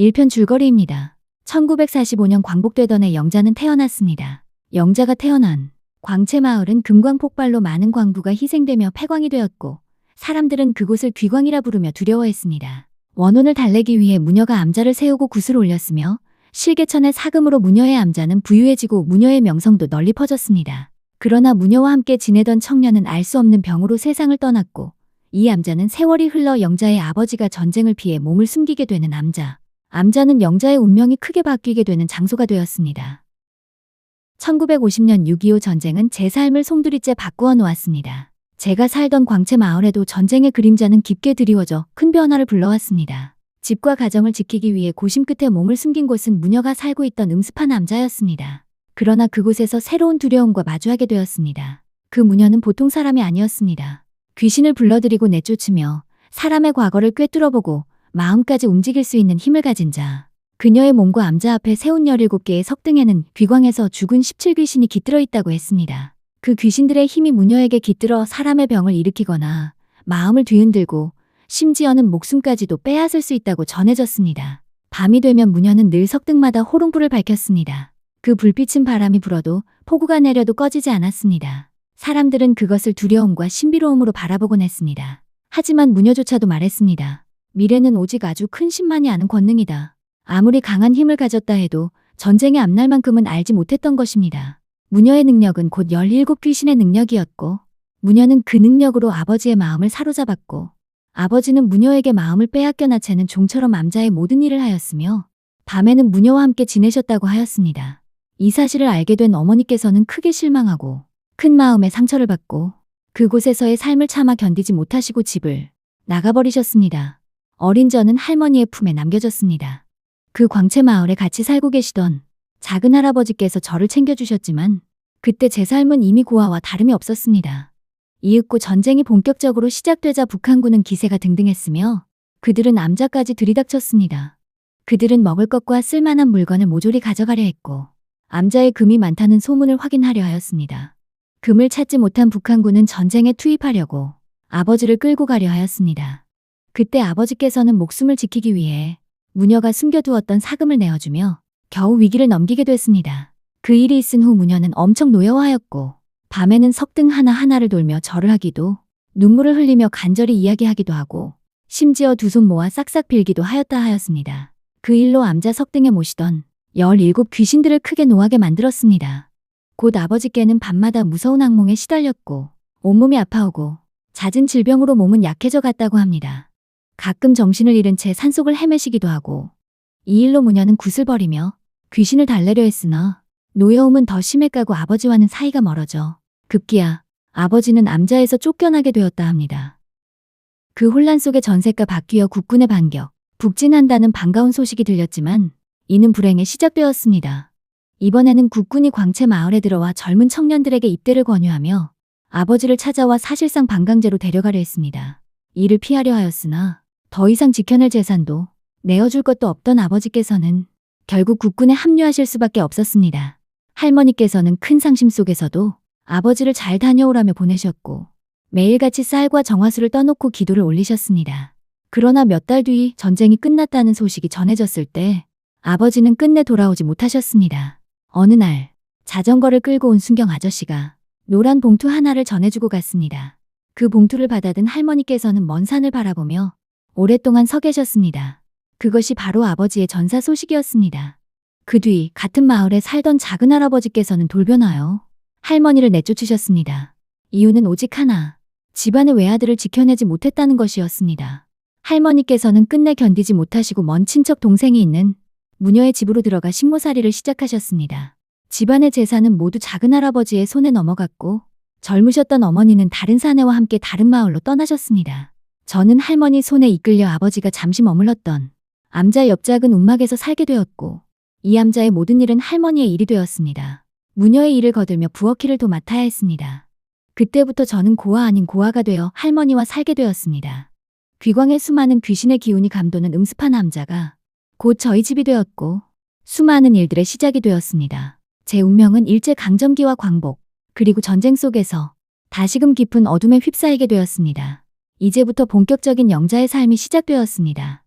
1편 줄거리입니다. 1945년 광복되던 해 영자는 태어났습니다. 영자가 태어난 광채마을은 금광폭발로 많은 광부가 희생되며 폐광이 되었고 사람들은 그곳을 귀광이라 부르며 두려워했습니다. 원혼을 달래기 위해 무녀가 암자를 세우고 굿을 올렸으며 실개천의 사금으로 무녀의 암자는 부유해지고 무녀의 명성도 널리 퍼졌습니다. 그러나 무녀와 함께 지내던 청년은 알 수 없는 병으로 세상을 떠났고 이 암자는 세월이 흘러 영자의 아버지가 전쟁을 피해 몸을 숨기게 되는 암자는 영자의 운명이 크게 바뀌게 되는 장소가 되었습니다. 1950년 6.25 전쟁은 제 삶을 송두리째 바꾸어 놓았습니다. 제가 살던 광채 마을에도 전쟁의 그림자는 깊게 드리워져 큰 변화를 불러왔습니다. 집과 가정을 지키기 위해 고심 끝에 몸을 숨긴 곳은 무녀가 살고 있던 음습한 암자였습니다. 그러나 그곳에서 새로운 두려움과 마주하게 되었습니다. 그 무녀는 보통 사람이 아니었습니다. 귀신을 불러들이고 내쫓으며 사람의 과거를 꿰뚫어보고 마음까지 움직일 수 있는 힘을 가진 자. 그녀의 몸과 암자 앞에 세운 17개의 석등에는 귀광에서 죽은 17귀신이 깃들어 있다고 했습니다. 그 귀신들의 힘이 무녀에게 깃들어 사람의 병을 일으키거나 마음을 뒤흔들고 심지어는 목숨까지도 빼앗을 수 있다고 전해졌습니다. 밤이 되면 무녀는 늘 석등마다 호롱불을 밝혔습니다. 그 불빛은 바람이 불어도 폭우가 내려도 꺼지지 않았습니다. 사람들은 그것을 두려움과 신비로움으로 바라보곤 했습니다. 하지만 무녀조차도 말했습니다. 미래는 오직 아주 큰 신만이 아는 권능이다. 아무리 강한 힘을 가졌다 해도 전쟁의 앞날만큼은 알지 못했던 것입니다. 무녀의 능력은 곧 17귀신의 능력이었고 무녀는 그 능력으로 아버지의 마음을 사로잡았고 아버지는 무녀에게 마음을 빼앗겨나 채는 종처럼 암자의 모든 일을 하였으며 밤에는 무녀와 함께 지내셨다고 하였습니다. 이 사실을 알게 된 어머니께서는 크게 실망하고 큰 마음의 상처를 받고 그곳에서의 삶을 참아 견디지 못하시고 집을 나가버리셨습니다. 어린 저는 할머니의 품에 남겨졌습니다. 그 광채 마을에 같이 살고 계시던 작은 할아버지께서 저를 챙겨주셨지만 그때 제 삶은 이미 고아와 다름이 없었습니다. 이윽고 전쟁이 본격적으로 시작되자 북한군은 기세가 등등했으며 그들은 암자까지 들이닥쳤습니다. 그들은 먹을 것과 쓸만한 물건을 모조리 가져가려 했고 암자의 금이 많다는 소문을 확인하려 하였습니다. 금을 찾지 못한 북한군은 전쟁에 투입하려고 아버지를 끌고 가려 하였습니다. 그때 아버지께서는 목숨을 지키기 위해 무녀가 숨겨두었던 사금을 내어주며 겨우 위기를 넘기게 됐습니다. 그 일이 있은 후 무녀는 엄청 노여워하였고 밤에는 석등 하나하나를 돌며 절을 하기도 눈물을 흘리며 간절히 이야기하기도 하고 심지어 두 손 모아 싹싹 빌기도 하였다 하였습니다. 그 일로 암자 석등에 모시던 17귀신들을 크게 노하게 만들었습니다. 곧 아버지께는 밤마다 무서운 악몽에 시달렸고 온몸이 아파오고 잦은 질병으로 몸은 약해져 갔다고 합니다. 가끔 정신을 잃은 채 산속을 헤매시기도 하고 이 일로 무녀는 굿을 버리며 귀신을 달래려 했으나 노여움은 더 심해가고 아버지와는 사이가 멀어져 급기야 아버지는 암자에서 쫓겨나게 되었다 합니다. 그 혼란 속에 전세가 바뀌어 국군의 반격, 북진한다는 반가운 소식이 들렸지만 이는 불행에 시작되었습니다. 이번에는 국군이 광채 마을에 들어와 젊은 청년들에게 입대를 권유하며 아버지를 찾아와 사실상 반강제로 데려가려 했습니다. 이를 피하려 하였으나 더 이상 지켜낼 재산도 내어줄 것도 없던 아버지께서는 결국 국군에 합류하실 수밖에 없었습니다. 할머니께서는 큰 상심 속에서도 아버지를 잘 다녀오라며 보내셨고 매일같이 쌀과 정화수를 떠놓고 기도를 올리셨습니다. 그러나 몇 달 뒤 전쟁이 끝났다는 소식이 전해졌을 때 아버지는 끝내 돌아오지 못하셨습니다. 어느 날 자전거를 끌고 온 순경 아저씨가 노란 봉투 하나를 전해주고 갔습니다. 그 봉투를 받아든 할머니께서는 먼 산을 바라보며 오랫동안 서 계셨습니다. 그것이 바로 아버지의 전사 소식이었습니다. 그 뒤 같은 마을에 살던 작은 할아버지께서는 돌변하여 할머니를 내쫓으셨습니다. 이유는 오직 하나, 집안의 외아들을 지켜내지 못했다는 것이었습니다. 할머니께서는 끝내 견디지 못하시고 먼 친척 동생이 있는 무녀의 집으로 들어가 식모살이를 시작하셨습니다. 집안의 재산은 모두 작은 할아버지의 손에 넘어갔고 젊으셨던 어머니는 다른 사내와 함께 다른 마을로 떠나셨습니다. 저는 할머니 손에 이끌려 아버지가 잠시 머물렀던 암자 옆 작은 움막에서 살게 되었고 이 암자의 모든 일은 할머니의 일이 되었습니다. 무녀의 일을 거들며 부엌일을 도맡아야 했습니다. 그때부터 저는 고아 아닌 고아가 되어 할머니와 살게 되었습니다. 귀광의 수많은 귀신의 기운이 감도는 음습한 암자가 곧 저희 집이 되었고 수많은 일들의 시작이 되었습니다. 제 운명은 일제강점기와 광복 그리고 전쟁 속에서 다시금 깊은 어둠에 휩싸이게 되었습니다. 이제부터 본격적인 영자의 삶이 시작되었습니다.